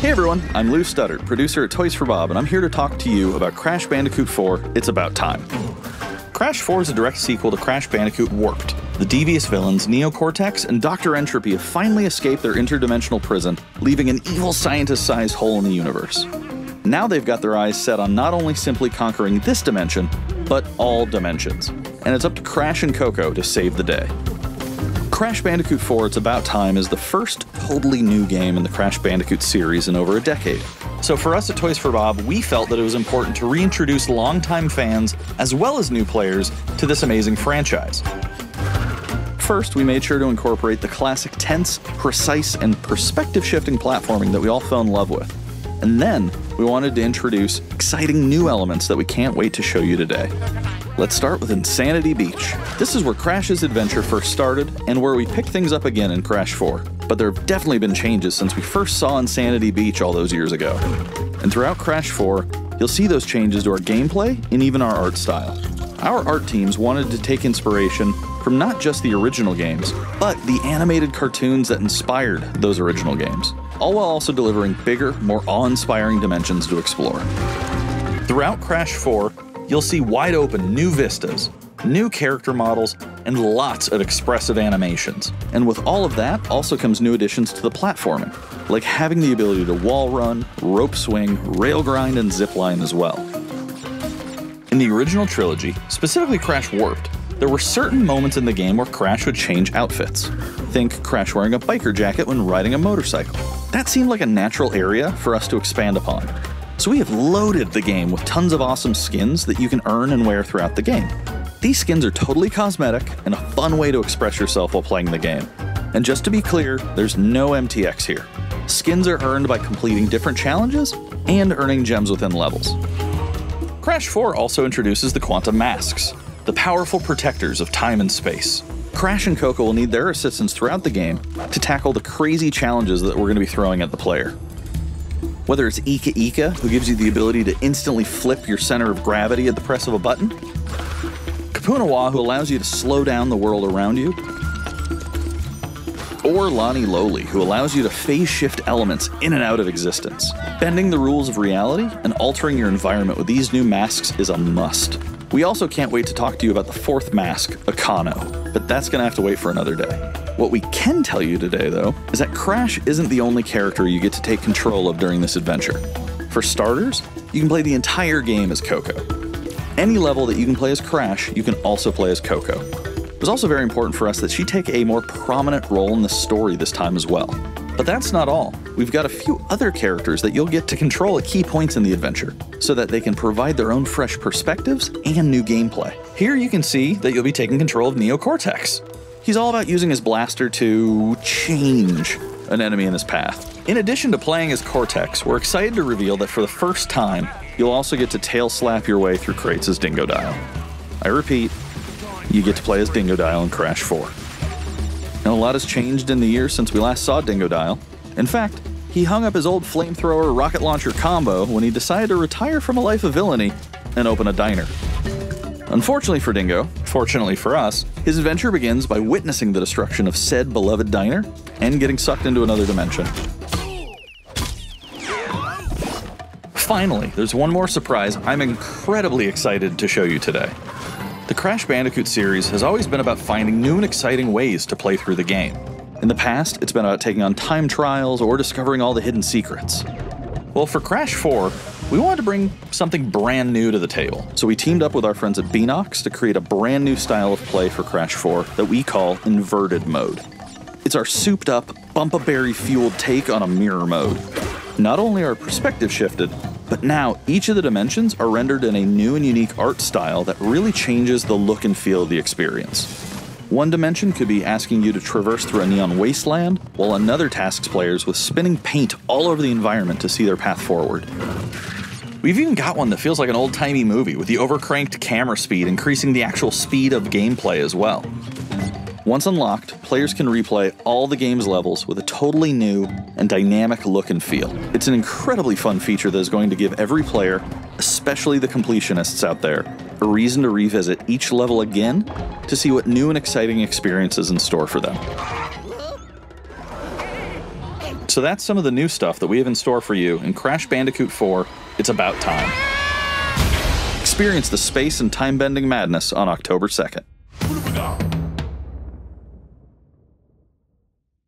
Hey everyone, I'm Lou Studdard, producer at Toys for Bob, and I'm here to talk to you about Crash Bandicoot 4, It's About Time. Crash 4 is a direct sequel to Crash Bandicoot Warped. The devious villains, Neo-Cortex and Dr. Entropy, have finally escaped their interdimensional prison, leaving an evil scientist-sized hole in the universe. Now they've got their eyes set on not only simply conquering this dimension, but all dimensions. And it's up to Crash and Coco to save the day. Crash Bandicoot 4 It's About Time is the first totally new game in the Crash Bandicoot series in over a decade. So for us at Toys for Bob, we felt that it was important to reintroduce longtime fans, as well as new players, to this amazing franchise. First, we made sure to incorporate the classic tense, precise, and perspective-shifting platforming that we all fell in love with. And then, we wanted to introduce exciting new elements that we can't wait to show you today. Let's start with Insanity Beach. This is where Crash's adventure first started, and where we picked things up again in Crash 4. But there have definitely been changes since we first saw Insanity Beach all those years ago. And throughout Crash 4, you'll see those changes to our gameplay and even our art style. Our art teams wanted to take inspiration from not just the original games, but the animated cartoons that inspired those original games, all while also delivering bigger, more awe-inspiring dimensions to explore. Throughout Crash 4, you'll see wide-open new vistas, new character models, and lots of expressive animations. And with all of that also comes new additions to the platforming, like having the ability to wall run, rope swing, rail grind, and zipline as well. In the original trilogy, specifically Crash Warped, there were certain moments in the game where Crash would change outfits. Think Crash wearing a biker jacket when riding a motorcycle. That seemed like a natural area for us to expand upon. So we have loaded the game with tons of awesome skins that you can earn and wear throughout the game. These skins are totally cosmetic and a fun way to express yourself while playing the game. And just to be clear, there's no MTX here. Skins are earned by completing different challenges and earning gems within levels. Crash 4 also introduces the Quantum-Masks, the powerful protectors of time and space. Crash and Coco will need their assistance throughout the game to tackle the crazy challenges that we're going to be throwing at the player. Whether it's Ika Ika, who gives you the ability to instantly flip your center of gravity at the press of a button, Kapunawa, who allows you to slow down the world around you, or Lani Loli, who allows you to phase shift elements in and out of existence. Bending the rules of reality and altering your environment with these new masks is a must. We also can't wait to talk to you about the fourth mask, Akano, but that's going to have to wait for another day. What we can tell you today, though, is that Crash isn't the only character you get to take control of during this adventure. For starters, you can play the entire game as Coco. Any level that you can play as Crash, you can also play as Coco. It was also very important for us that she take a more prominent role in the story this time as well. But that's not all. We've got a few other characters that you'll get to control at key points in the adventure, so that they can provide their own fresh perspectives and new gameplay. Here you can see that you'll be taking control of Neo-Cortex. He's all about using his blaster to change an enemy in his path. In addition to playing as Cortex, we're excited to reveal that for the first time, you'll also get to tail slap your way through crates as Dingodile. I repeat, you get to play as Dingodile in Crash 4. Now, a lot has changed in the years since we last saw Dingodile. In fact, he hung up his old flamethrower rocket launcher combo when he decided to retire from a life of villainy and open a diner. Unfortunately for Dingo, fortunately for us, his adventure begins by witnessing the destruction of said beloved diner and getting sucked into another dimension. Finally, there's one more surprise I'm incredibly excited to show you today. The Crash Bandicoot series has always been about finding new and exciting ways to play through the game. In the past, it's been about taking on time trials or discovering all the hidden secrets. Well, for Crash 4, we wanted to bring something brand new to the table, so we teamed up with our friends at Beanox to create a brand new style of play for Crash 4 that we call Inverted Mode. It's our souped-up, bumpa-berry-fueled take on a mirror mode. Not only are perspective shifted, but now each of the dimensions are rendered in a new and unique art style that really changes the look and feel of the experience. One dimension could be asking you to traverse through a neon wasteland, while another tasks players with spinning paint all over the environment to see their path forward. We've even got one that feels like an old-timey movie, with the overcranked camera speed increasing the actual speed of gameplay as well. Once unlocked, players can replay all the game's levels with a totally new and dynamic look and feel. It's an incredibly fun feature that is going to give every player, especially the completionists out there, a reason to revisit each level again to see what new and exciting experiences in store for them. So that's some of the new stuff that we have in store for you in Crash Bandicoot 4, It's About Time. Experience the space and time-bending madness on October 2nd.